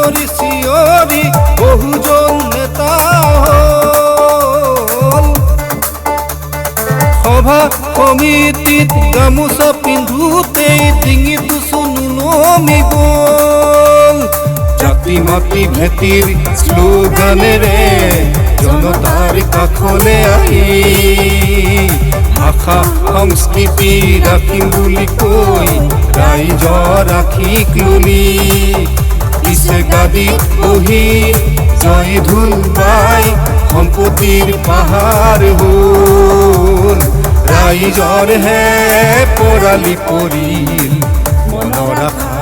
চিঞৰি চিঞৰি বহুজন নেতা হ'ল। সভা সমিতিত গামোচা পিন্ধোতেই ডিঙিটো চুনুলমি গ'ল। জাতি মাতি ভেটিৰ শ্লোগানেৰে জনতাৰ কাষলৈ আহি ভাষা সংস্কৃতি ৰাখিম বুলি কৈ ৰাইজৰ আশীষ ললি। পিছে গাদীত বহি জয় ঢোল বাই সম্পত্তিৰ পাহাৰ হ'ল। ৰাইজৰ হে পৰালি পৰিল মনৰ আশা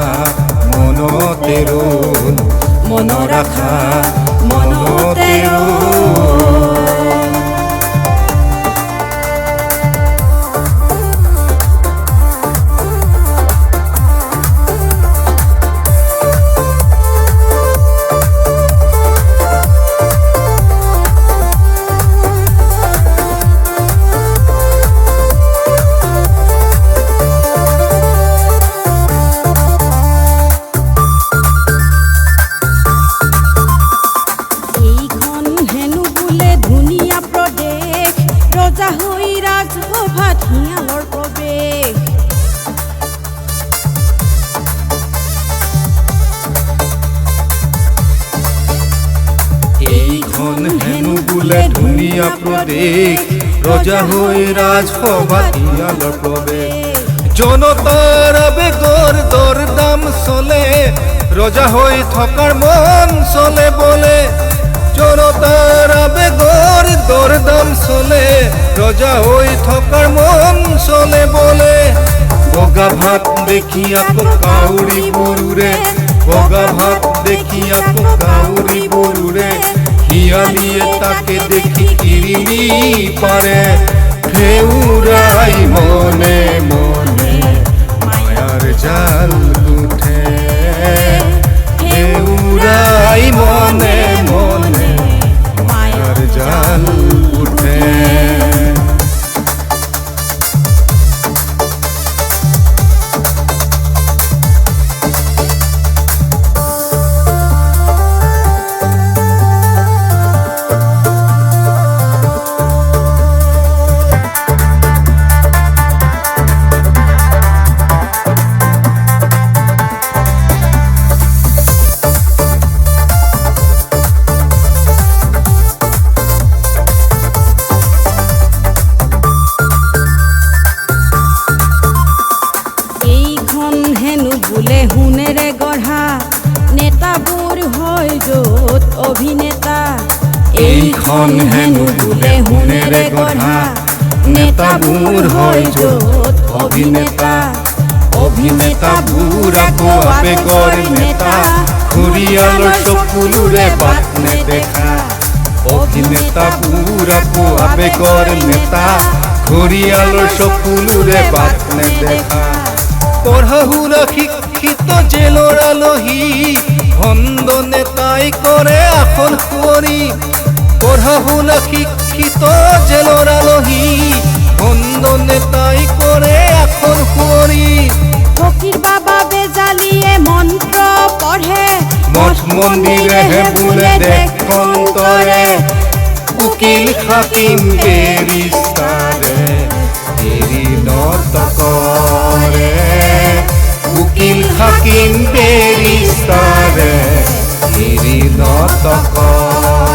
মনতে ৰ'ল, মনৰ আশা মনতে ৰ'ল। ৰজা হৈ ৰাজসভাত শিয়ালৰ প্ৰৱেশ। এইখন হেনো বোলে ধুনীয়া প্ৰদেশ, ৰজা হৈ ৰাজসভাত শিয়ালৰ প্ৰৱেশ। জনতাৰ আবেগৰ দৰ দাম চলে, ৰজা হৈ থকাৰ মন চলে বোলে। জনতাৰ আবেগৰ দৰ দাম চলে, ৰজা হৈ থকাৰ মন চলে বোলে। বগা ভাত দেখি আকৌ কাউৰী বড়োৰে, বগা ভাত দেখি আকৌ কাউৰী বড়োৰে, শিয়ালিয়ে তাকে দেখি কিৰিমি পাৰে। ফেউৰাই মনে মনে মায়াৰ জাল গুঠে, ফেউৰাই মনে মনে মায়াৰ জাল উঠে। বোলে সোণেৰে গঢ়া নেতাবোৰ হয় য'ত অভিনেতা। এইখন হেনো বোলে সোণেৰে গঢ়া নেতাবোৰ হয় য'ত অভিনেতা। অভিনেতাবোৰ আকৌ আবেগৰ নেতা, ঘৰিয়ালৰ চকুলোৰে বাট নেদেখা। অভিনেতাবোৰ আকৌ আবেগৰ নেতা, ঘৰিয়ালৰ চকুলোৰে বাট নেদেখা। পঢ়া শুনা শিক্ষিত জেলৰ আলহী, ভণ্ড নেতাই কৰে আসন সুঁৱৰি। পঢ়া শুনা শিক্ষিত জেলৰ আলহী, ভণ্ড নেতাই কৰে আসন সুঁৱৰি। ফকীৰ বাবা বেজালিয়ে মন্ত্ৰ পঢ়ে, মঠ মন্দিৰেহে বোলে দেশখন তৰে। উকিল হাকিম বেৰিষ্টাৰে এৰি নত কৰে, উকিল হাকিম বেৰিষ্টাৰে এৰি নত কৰে।